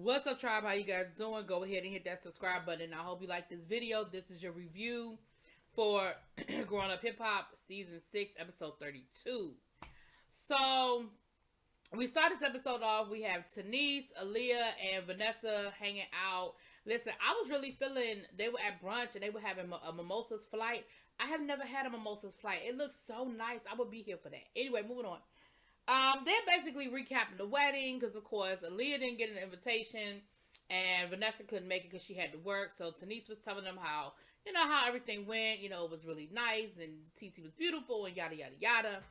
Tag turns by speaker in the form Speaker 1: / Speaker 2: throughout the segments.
Speaker 1: What's up, tribe? How you guys doing? Go ahead and hit that subscribe button. I hope you like this video. This is your review for Growing Up Hip Hop Season 6, Episode 32. So, we start this episode off. We have Tanise, Aaliyah, and Vanessa hanging out. Listen, I was really feeling, they were at brunch and they were having a mimosas flight. I have never had a mimosas flight. It looks so nice. I would be here for that. Anyway, moving on. They're basically recapping the wedding because, of course, Aaliyah didn't get an invitation and Vanessa couldn't make it because she had to work. So Tanise was telling them how, how everything went. It was really nice and TT was beautiful and yada, yada, yada.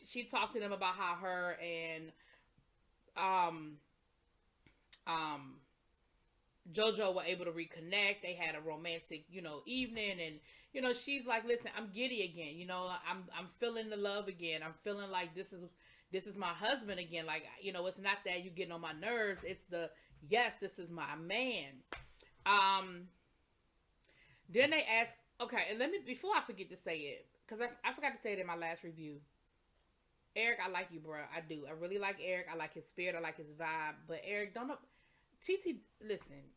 Speaker 1: She talked to them about how her and JoJo were able to reconnect. They had a romantic, evening, and she's like, listen, I'm giddy again. I'm feeling the love again. I'm feeling like this is my husband again. Like, it's not that you getting on my nerves. It's yes, this is my man. Then they ask, okay, and before I forget to say it, because I forgot to say it in my last review. Eric, I like you, bro. I do. I really like Eric. I like his spirit. I like his vibe. But Eric, TT, listen.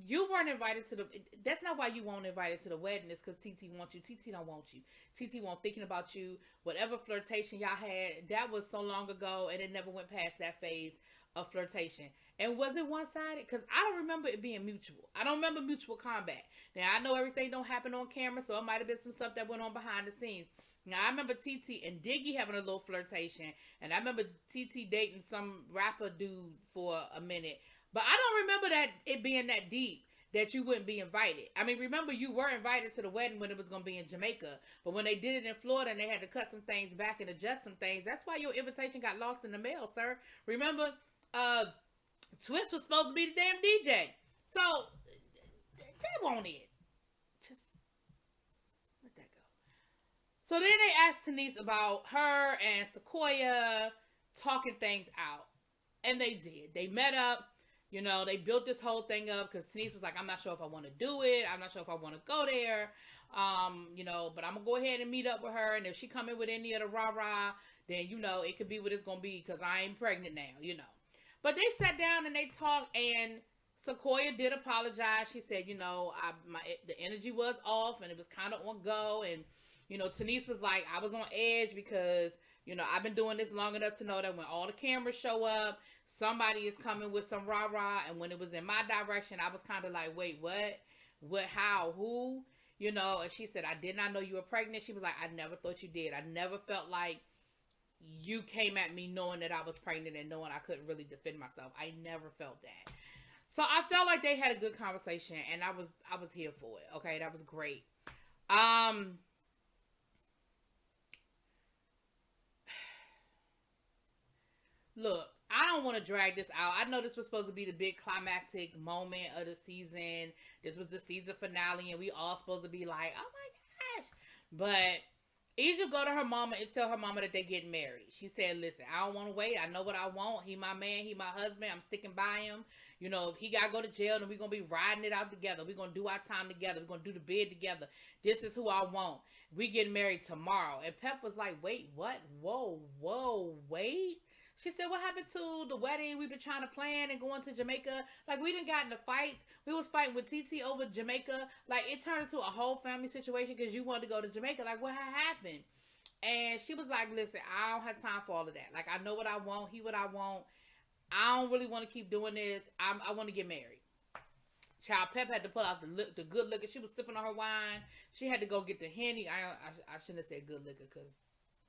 Speaker 1: You weren't invited to that's not why you weren't invited to the wedding. It's because TT wants you. TT don't want you. TT won't thinking about you. Whatever flirtation y'all had, that was so long ago, and it never went past that phase of flirtation. And was it one-sided? Because I don't remember it being mutual. I don't remember mutual combat. Now, I know everything don't happen on camera, so it might have been some stuff that went on behind the scenes. Now, I remember TT and Diggy having a little flirtation, and I remember TT dating some rapper dude for a minute. But I don't remember that it being that deep that you wouldn't be invited. I mean, remember, you were invited to the wedding when it was going to be in Jamaica. But when they did it in Florida and they had to cut some things back and adjust some things, that's why your invitation got lost in the mail, sir. Remember, Twixt was supposed to be the damn DJ. So, that won't it. Just let that go. So then they asked Tanise about her and Sequoia talking things out. And they did. They met up. They built this whole thing up because Tanise was like, I'm not sure if I want to do it. I'm not sure if I want to go there. But I'm going to go ahead and meet up with her. And if she come in with any of the rah-rah, then, it could be what it's going to be because I ain't pregnant now, But they sat down and they talked, and Sequoia did apologize. She said, the energy was off and it was kind of on go. And, Tanise was like, I was on edge because, I've been doing this long enough to know that when all the cameras show up, somebody is coming with some rah-rah. And when it was in my direction, I was kind of like, wait, what? What, how, who? And she said, I did not know you were pregnant. She was like, I never thought you did. I never felt like you came at me knowing that I was pregnant and knowing I couldn't really defend myself. I never felt that. So I felt like they had a good conversation, and I was here for it. Okay, that was great. Look, I don't want to drag this out. I know this was supposed to be the big climactic moment of the season. This was the season finale, and we all supposed to be like, oh my gosh. But Egypt go to her mama and tell her mama that they getting married. She said, listen, I don't want to wait. I know what I want. He my man. He my husband. I'm sticking by him. If he got to go to jail, then we're going to be riding it out together. We're going to do our time together. We're going to do the bid together. This is who I want. We getting married tomorrow. And Pep was like, wait, what? Whoa, wait. She said, what happened to the wedding we've been trying to plan and going to Jamaica? Like, we didn't got into fights. We was fighting with TT over Jamaica. Like, it turned into a whole family situation because you wanted to go to Jamaica. Like, what had happened? And she was like, listen, I don't have time for all of that. Like, I know what I want. He what I want. I don't really want to keep doing this. I want to get married. Child, Pep had to pull out the good liquor. She was sipping on her wine. She had to go get the Henny. I shouldn't have said good liquor because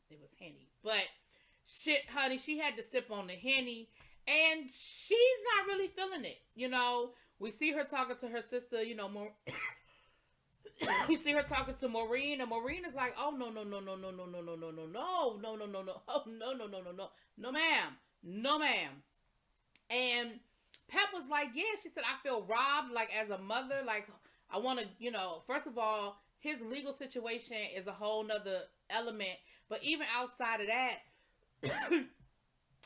Speaker 1: it was Henny. But shit, honey, she had to sip on the Henny, and she's not really feeling it. We see her talking to her sister, we see her talking to Maureen, and Maureen is like, oh, no, ma'am. And Pep was like, yeah, she said, I feel robbed, like, as a mother, like, I want to, first of all, his legal situation is a whole nother element, but even outside of that,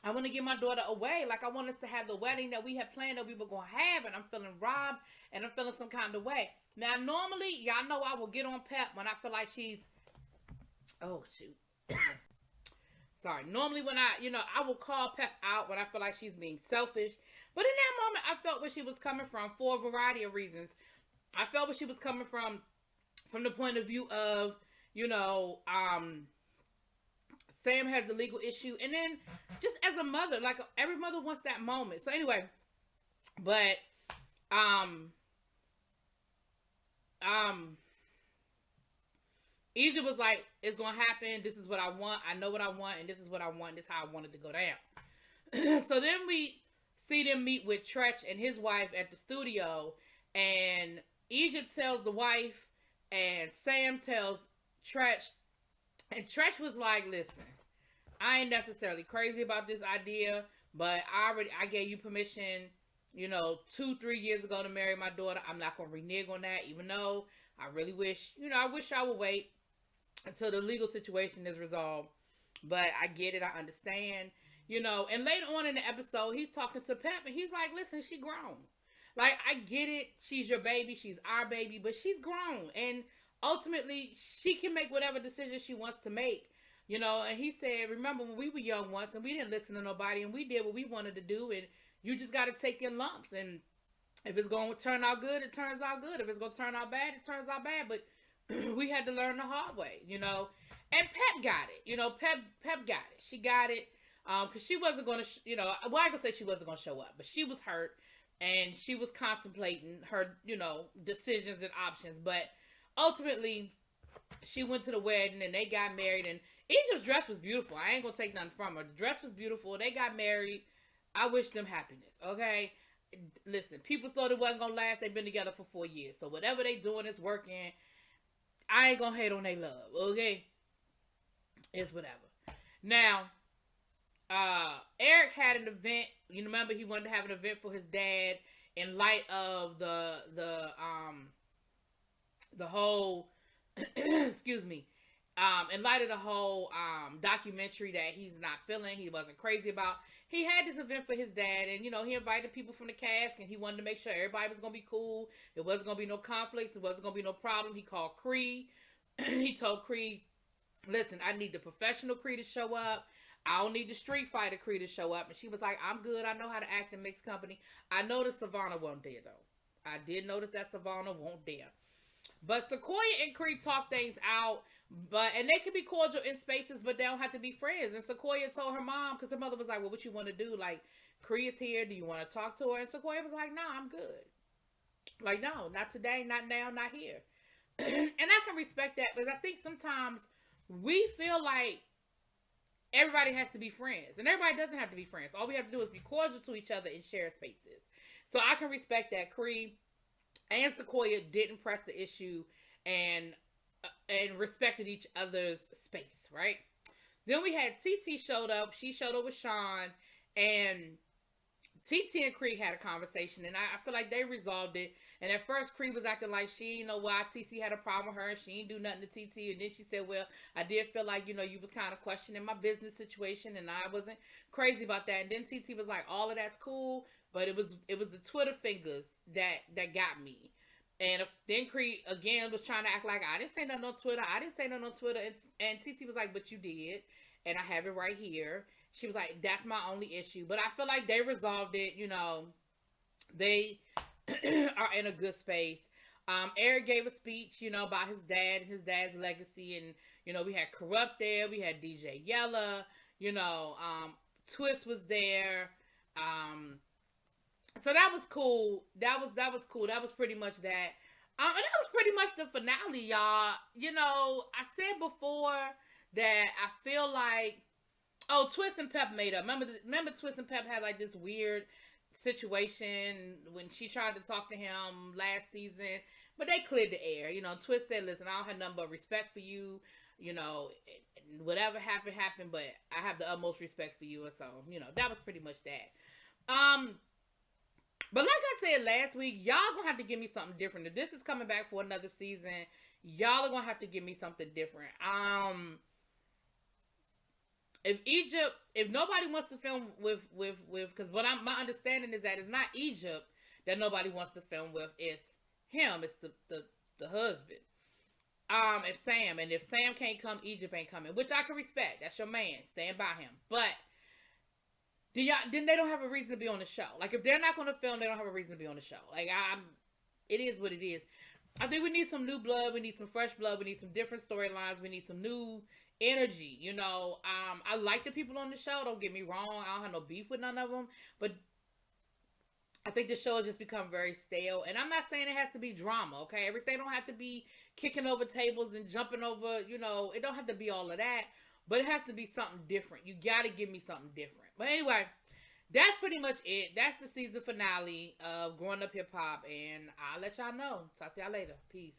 Speaker 1: I want to get my daughter away. Like, I want us to have the wedding that we had planned that we were going to have, and I'm feeling robbed, and I'm feeling some kind of way. Now, normally, y'all know I will get on Pep when I feel like she's, oh, shoot. Sorry. Normally when I will call Pep out when I feel like she's being selfish. But in that moment, I felt where she was coming from for a variety of reasons. I felt where she was coming from the point of view of, you know, Sam has the legal issue. And then just as a mother, like every mother wants that moment. So anyway, but, Egypt was like, it's going to happen. This is what I want. I know what I want. And this is what I want. This is how I want it to go down. So then we see them meet with Tretch and his wife at the studio. And Egypt tells the wife. And Sam tells Tretch. And Tretch was like, listen, I ain't necessarily crazy about this idea. But I gave you permission, 2-3 years ago to marry my daughter. I'm not going to renege on that. Even though I really wish, I wish I would wait until the legal situation is resolved. But I get it. I understand. And later on in the episode, he's talking to Pep. And he's like, listen, she grown. Like, I get it. She's your baby. She's our baby. But she's grown. And ultimately, she can make whatever decision she wants to make. And he said, remember when we were young once and we didn't listen to nobody and we did what we wanted to do. And you just got to take your lumps. And if it's going to turn out good, it turns out good. If it's going to turn out bad, it turns out bad. But we had to learn the hard way, And Pep got it. Pep got it. She got it. Because she wasn't going to, well, I ain't going to say she wasn't going to show up. But she was hurt. And she was contemplating her, decisions and options. But ultimately, she went to the wedding and they got married. And Egypt's dress was beautiful. I ain't going to take nothing from her. The dress was beautiful. They got married. I wish them happiness, okay? Listen, people thought it wasn't going to last. They've been together for 4 years. So whatever they doing is working. I ain't going to hate on their love, okay? It's whatever. Now, Eric had an event. You remember he wanted to have an event for his dad in light of the whole, excuse me, in light of the whole documentary that he's not feeling, he wasn't crazy about. He had this event for his dad, and he invited people from the cast, and he wanted to make sure everybody was gonna be cool. There wasn't gonna be no conflicts. There wasn't gonna be no problem. He called Cree. He told Cree, "Listen, I need the professional Cree to show up. I don't need the street fighter Cree to show up." And she was like, "I'm good. I know how to act in mixed company." I noticed Savannah won't dare though. I did notice that Savannah won't dare. But Sequoia and Creed talk things out, and they can be cordial in spaces, but they don't have to be friends. And Sequoia told her mom, because her mother was like, well, what you want to do? Like, Creed is here. Do you want to talk to her? And Sequoia was like, no, I'm good. Like, no, not today, not now, not here. And I can respect that, because I think sometimes we feel like everybody has to be friends. And everybody doesn't have to be friends. All we have to do is be cordial to each other in shared spaces. So I can respect that Creed and Sequoia didn't press the issue and respected each other's space, right? Then we had TT showed up. She showed up with Sean, and TT and Creed had a conversation, and I feel like they resolved it. And at first, Creed was acting like she didn't know why TT had a problem with her, and she didn't do nothing to TT. And then she said, well, I did feel like, you was kind of questioning my business situation, and I wasn't crazy about that. And then TT was like, all of that's cool, but it was the Twitter fingers that got me. And then Creed, again, was trying to act like, I didn't say nothing on Twitter. I didn't say nothing on Twitter. And TT was like, but you did. And I have it right here. She was like, that's my only issue. But I feel like they resolved it. They are in a good space. Eric gave a speech, about his dad and his dad's legacy. And, we had Corrupt there. We had DJ Yella. Twist was there. So that was cool. That was cool. That was pretty much that. And that was pretty much the finale, y'all. I said before that I feel like, Twist and Pep made up. Remember Twist and Pep had like this weird situation when she tried to talk to him last season, but they cleared the air. Twist said, listen, I don't have nothing but respect for you. Whatever happened, but I have the utmost respect for you. And so, that was pretty much that. But like I said last week, y'all gonna have to give me something different. If this is coming back for another season, y'all are gonna have to give me something different. If nobody wants to film with, because my understanding is that it's not Egypt that nobody wants to film with, it's him, it's the husband. If Sam can't come, Egypt ain't coming, which I can respect. That's your man. Stand by him. But then they don't have a reason to be on the show. Like, if they're not going to film, they don't have a reason to be on the show. Like, it is what it is. I think we need some new blood. We need some fresh blood. We need some different storylines. We need some new energy. You know, I like the people on the show. Don't get me wrong. I don't have no beef with none of them. But I think the show has just become very stale. And I'm not saying it has to be drama, okay? Everything don't have to be kicking over tables and jumping over, you know, it don't have to be all of that. But it has to be something different. You got to give me something different. But anyway, that's pretty much it. That's the season finale of Growing Up Hip Hop. And I'll let y'all know. Talk to y'all later. Peace.